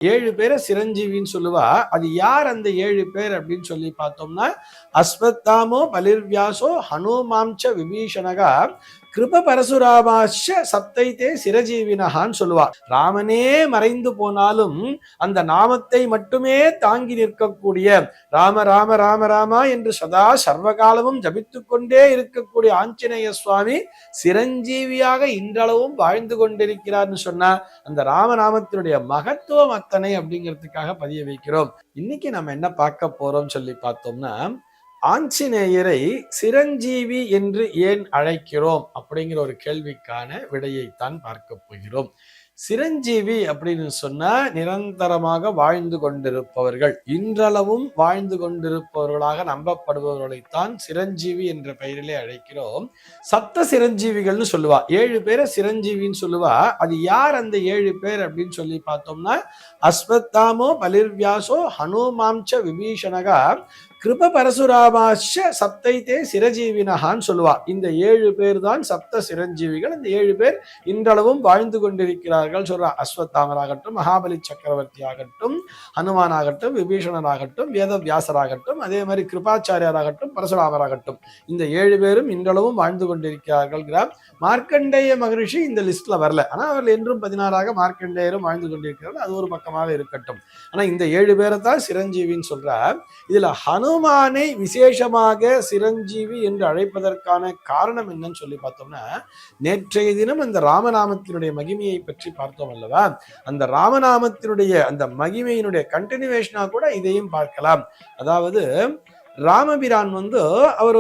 7 பேரை சிரஞ்சீவின்னு சொல்லுவா. அது யார் அந்த 7 பேர் அப்படின்னு சொல்லி பார்த்தோம்னா, அஸ்வத்தாமோ பலிர்வியாசோ ஹனுமாம்ச விபீஷணகா கிருப பரசுராமாஷ சப்தைத்தே சிரஜீவினகான்னு சொல்லுவா. ராமனே மறைந்து போனாலும் அந்த நாமத்தை மட்டுமே தாங்கி நிற்கக்கூடிய ராம ராம ராம ராமா என்று சதா சர்வகாலமும் ஜபித்து கொண்டே இருக்கக்கூடிய ஆஞ்சநேய சுவாமி சிரஞ்சீவியாக இன்றளவும் வாழ்ந்து கொண்டிருக்கிறார்னு சொன்னா அந்த ராமநாமத்தினுடைய மகத்துவம் அத்தனை அப்படிங்கிறதுக்காக பதிய வைக்கிறோம். இன்னைக்கு நம்ம என்ன பார்க்க போறோம் சொல்லி பார்த்தோம்னா, ஆஞ்சநேயரை சிரஞ்சீவி என்று ஏன் அழைக்கிறோம் அப்படிங்கிற ஒரு கேள்விக்கான விடையைத்தான் பார்க்க போகிறோம். சிரஞ்சீவி அப்படின்னு சொன்னா நிரந்தரமாக வாழ்ந்து கொண்டிருப்பவர்கள், இன்றளவும் வாழ்ந்து கொண்டிருப்பவர்களாக நம்பப்படுபவர்களைத்தான் சிரஞ்சீவி என்ற பெயரிலே அழைக்கிறோம். சப்த சிரஞ்சீவிகள்னு சொல்லுவா. 7 பேரை சிரஞ்சீவின்னு சொல்லுவா. அது யார் அந்த 7 பேர் அப்படின்னு சொல்லி பார்த்தோம்னா, அஸ்வத்தாமோ பலிர்வியாசோ ஹனுமாம்ச விபீஷணகா கிருப பரசுராமாஷ சப்தைத்தே சிரஜீவினகான்னு சொல்லுவா. இந்த 7 பேர் தான் சப்த சிரஞ்சீவிகள். இந்த 7 பேர் இன்றளவும் வாழ்ந்து கொண்டிருக்கிறார்கள் சொல்றா. அஸ்வத்தாமராகட்டும், மகாபலி சக்கரவர்த்தி ஆகட்டும், ஹனுமான் ஆகட்டும், விபீஷணன் ஆகட்டும், வேத வியாசராகட்டும், அதே மாதிரி கிருபாச்சாரியாராகட்டும், பரசுராமராகட்டும், இந்த 7 பேரும் இன்றளவும் வாழ்ந்து கொண்டிருக்கிறார்கள். மார்க்கண்டேய மகரிஷி இந்த லிஸ்ட்ல வரல. ஆனா அவர்கள் என்றும் 16ஆக மார்க்கண்டேயரும் வாழ்ந்து கொண்டிருக்கிறார்கள். அது ஒரு பக்கமாக இருக்கட்டும். ஆனா இந்த 7 பேரை தான் சிரஞ்சீவின்னு சொல்றார். இதுல ஹனுமானை விசேஷமாக சிரஞ்சீவி என்று அழைப்பதற்கான காரணம் என்னன்னு சொல்லி பார்த்தோம்னா, நேற்றைய தினம் அந்த ராமநாமத்தினுடைய மகிமையை பற்றி பார்த்தோம் அல்லவா? அந்த ராமநாமத்தினுடைய அந்த மகிமையினுடைய கண்டினியூவேஷனா கூட இதையும் பார்க்கலாம். அதாவது ராமபிரான் அவர்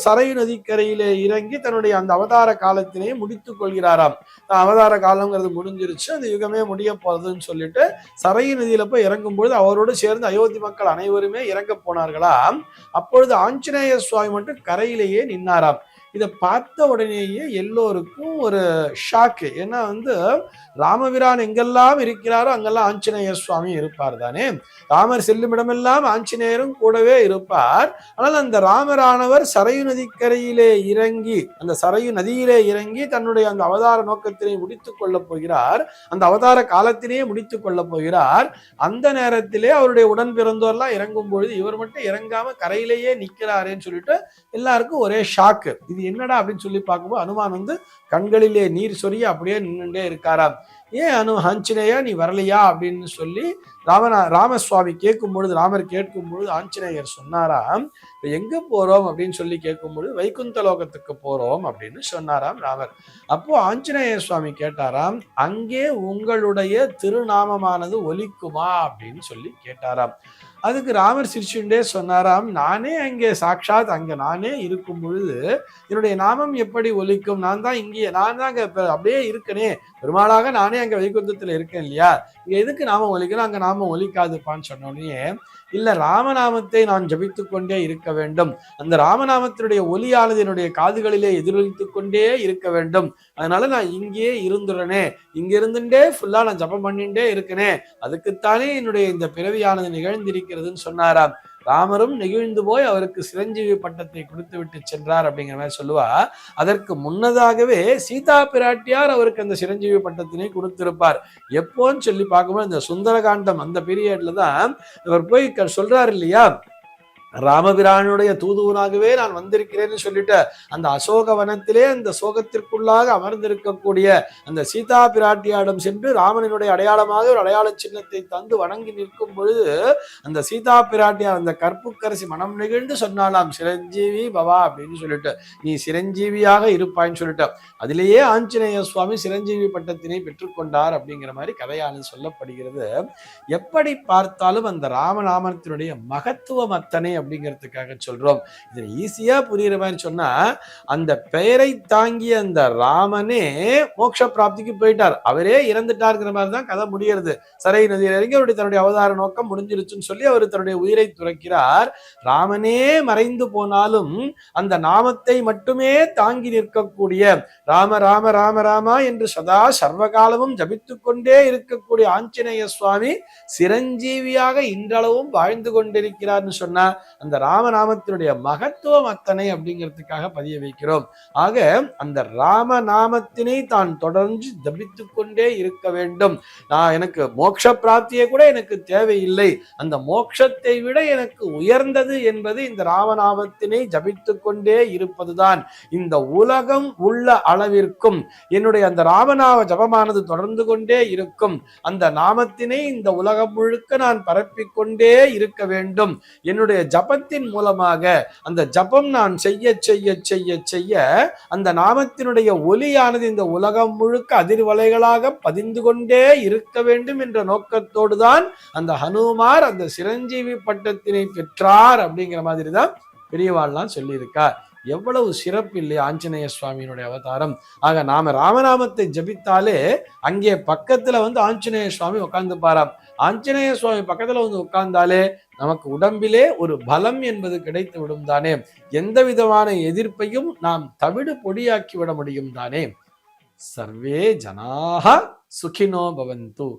சரையு நதிக்கரையிலே இறங்கி தன்னுடைய அந்த அவதார காலத்திலேயே முடித்துக் கொள்கிறாராம். அவதார காலங்கிறது முடிஞ்சிருச்சு, அந்த யுகமே முடிய போறதுன்னு சொல்லிட்டு சரையு நதியில போய் இறங்கும் பொழுது அவரோடு சேர்ந்து அயோத்தி மக்கள் அனைவருமே இறங்க போனார்களாம். அப்பொழுது ஆஞ்சநேய சுவாமி மட்டும் கரையிலேயே நின்னாராம். இதை பார்த்த உடனேயே எல்லோருக்கும் ஒரு ஷாக்கு. ஏன்னா ராமபிரான் எங்கெல்லாம் இருக்கிறாரோ அங்கெல்லாம் ஆஞ்சநேயர் சுவாமி இருப்பார் தானே. ராமர் செல்லும் இடமெல்லாம் ஆஞ்சநேயரும் கூடவே இருப்பார். ஆனால் அந்த ராமரானவர் சரையு நதிக்கரையிலே இறங்கி, அந்த சரையு நதியிலே இறங்கி தன்னுடைய அந்த அவதார நோக்கத்தினை முடித்துக் கொள்ளப் போகிறார். அந்த அவதார காலத்திலேயே முடித்துக் கொள்ளப் போகிறார். அந்த நேரத்திலே அவருடைய உடன் பிறந்தோர்லாம் இறங்கும் பொழுது இவர் மட்டும் இறங்காம கரையிலேயே நிற்கிறாரேன்னு சொல்லிட்டு எல்லாருக்கும் ஒரே ஷாக்கு. இது என்னடா அப்படின்னு சொல்லி பார்க்கும்போது அனுமான் கண்களிலே நீர் சொரிய அப்படியே நின்றுட்டே இருக்காராம். ஏன் ஆஞ்சநேயா நீ வரலையா அப்படின்னு சொல்லி ராமசுவாமி கேட்கும் பொழுது, ராமர் கேட்கும் பொழுது ஆஞ்சநேயர் சொன்னாராம், இப்ப எங்க போறோம் அப்படின்னு சொல்லி கேட்கும் பொழுது வைகுந்த லோகத்துக்கு போறோம் அப்படின்னு சொன்னாராம் ராமர். அப்போ ஆஞ்சநேயர் சுவாமி கேட்டாராம், அங்கே உங்களுடைய திருநாமமானது ஒலிக்குமா அப்படின்னு சொல்லி கேட்டாராம். அதுக்கு ராமர் சிரிச்சுண்டே சொன்னாராம், நானே அங்கே சாட்சாத் அங்க நானே இருக்கும் பொழுது என்னுடைய நாமம் எப்படி ஒலிக்கும்? நான் தான் அங்க அப்படியே இருக்கனே, பெருமாளாக நானே அங்க வைகுந்தத்துல இருக்கேன் இல்லையா, இங்க எதுக்கு நாமம் ஒலிக்கணும்? அங்க நாமம் ஒலிக்காதுப்பான்னு சொன்னோடனே, இல்ல ராமநாமத்தை நான் ஜபித்துக் கொண்டே இருக்க வேண்டும், அந்த ராமநாமத்தினுடைய ஒலியானது என்னுடைய காதுகளிலே எதிரொலித்துக் கொண்டே இருக்க வேண்டும், அதனால நான் இங்கேயே இருந்துறனே, இங்க இருந்துட்டே ஃபுல்லா நான் ஜபம் பண்ணிட்டே இருக்கனே, அதுக்குத்தானே என்னுடைய இந்த பிறவியானது நிகழ்ந்திருக்கிறதுன்னு சொன்னாராம். ராமரும் நெகிழ்ந்து போய் அவருக்கு சிரஞ்சீவி பட்டத்தை கொடுத்து விட்டு சென்றார் அப்படிங்கிற மாதிரி சொல்லுவா. அதற்கு முன்னதாகவே சீதா பிராட்டியார் அவருக்கு அந்த சிரஞ்சீவி பட்டத்தினை கொடுத்திருப்பார். எப்போன்னு சொல்லி பார்க்கும்போது இந்த சுந்தரகாண்டம் அந்த பீரியட்ல தான் இவர் போய் சொல்றாரு இல்லையா, ராமபிரானுடைய தூதுவனாகவே நான் வந்திருக்கிறேன்னு சொல்லிட்டு அந்த அசோக வனத்திலே அந்த சோகத்திற்குள்ளாக அமர்ந்திருக்கக்கூடிய அந்த சீதா பிராட்டியாரிடம் சென்று ராமனினுடைய அடையாளமாக ஒரு அடையாள சின்னத்தை தந்து வணங்கி நிற்கும் பொழுது அந்த சீதா பிராட்டியார் அந்த கற்புக்கரசி மனம் நெகிழ்ந்து சொன்னாலாம், சிரஞ்சீவி பவா அப்படின்னு சொல்லிட்டு, நீ சிரஞ்சீவியாக இருப்பாய்ன்னு சொல்லிட்டு, அதிலேயே ஆஞ்சநேய சுவாமி சிரஞ்சீவி பட்டத்தினை பெற்றுக்கொண்டார் அப்படிங்கிற மாதிரி கதையானது சொல்லப்படுகிறது. எப்படி பார்த்தாலும் அந்த ராமநாமத்தினுடைய மகத்துவம் அத்தனை அப்படிங்கிறதுக்காக சொல்றோம். இது ஈஸியா புரியுற மாதிரி சொன்னா, அந்த பெயரை தாங்கிய அந்த ராமனே மோட்ச பிராப்திக்கு போயிட்டார், அவரே இறந்துட்டாருங்கிற மாதிரி தான் கதை முடிகிறது. சரை நதியில் இறங்கி அவருடைய தன்னுடைய அவதார நோக்கம் முடிஞ்சிருச்சுன்னு சொல்லி அவர் தன்னுடைய உயிரை துறக்கிறார். ராமனே மறைந்து போனாலும் அந்த நாமத்தை மட்டுமே தாங்கி நிற்கக்கூடிய ராம ராம ராம ராமா என்று சதா சர்வகாலமும் ஜபித்துக் கொண்டே இருக்கக்கூடிய ஆஞ்சநேய சுவாமி சிரஞ்சீவியாக இன்றளவும் வாழ்ந்து கொண்டிருக்கிறார்னு சொன்னா அந்த ராமநாமத்தினுடைய மகத்துவம் அத்தனை அப்படிங்கிறதுக்காக பதிய வைக்கிறோம். ஆக அந்த ராமநாமத்தினை தான் தொடர்ந்து ஜபித்து கொண்டே இருக்க வேண்டும். எனக்கு மோட்ச பிராப்தியை கூட எனக்கு தேவையில்லை, அந்த மோட்சத்தை விட எனக்கு உயர்ந்தது என்பது இந்த ராமநாமத்தினை ஜபித்து கொண்டே இருப்பதுதான். இந்த உலகம் உள்ள அளவிற்கும் என்னுடைய அந்த ராமநாம ஜபமானது தொடர்ந்து கொண்டே இருக்கும். அந்த நாமத்தினை இந்த உலகம் முழுக்க நான் பரப்பிக்கொண்டே இருக்க வேண்டும். என்னுடைய ஜபத்தின் மூலமாக அந்த ஜபம் நான் செய்ய செய்ய செய்ய செய்ய அந்த நாமத்தினுடைய ஒலியானது இந்த உலகம் முழுக்க அதிர்வலைகளாக பதிந்து கொண்டே இருக்க வேண்டும் என்ற நோக்கத்தோடு தான் அந்த ஹனுமார் அந்த சிரஞ்சீவி பட்டத்தினை பெற்றார் அப்படிங்கிற மாதிரி தான் பெரியவாள்லாம் சொல்லியிருக்கார். எவ்வளவு சிறப்பு இல்லையா ஆஞ்சநேய சுவாமியினுடைய அவதாரம். ஆக நாம ராமநாமத்தை ஜபித்தாலே அங்கே பக்கத்துல ஆஞ்சநேய சுவாமி உட்கார்ந்து பாராம். ஆஞ்சநேய சுவாமி பக்கத்துல உட்கார்ந்தாலே நமக்கு உடம்பிலே ஒரு பலம் என்பது கிடைத்து விடும் தானே. எந்த விதமான எதிர்ப்பையும் நாம் தவிடு பொடியாக்கி விட முடியும் தானே. சர்வே ஜனாஹ சுகினோ பவந்து.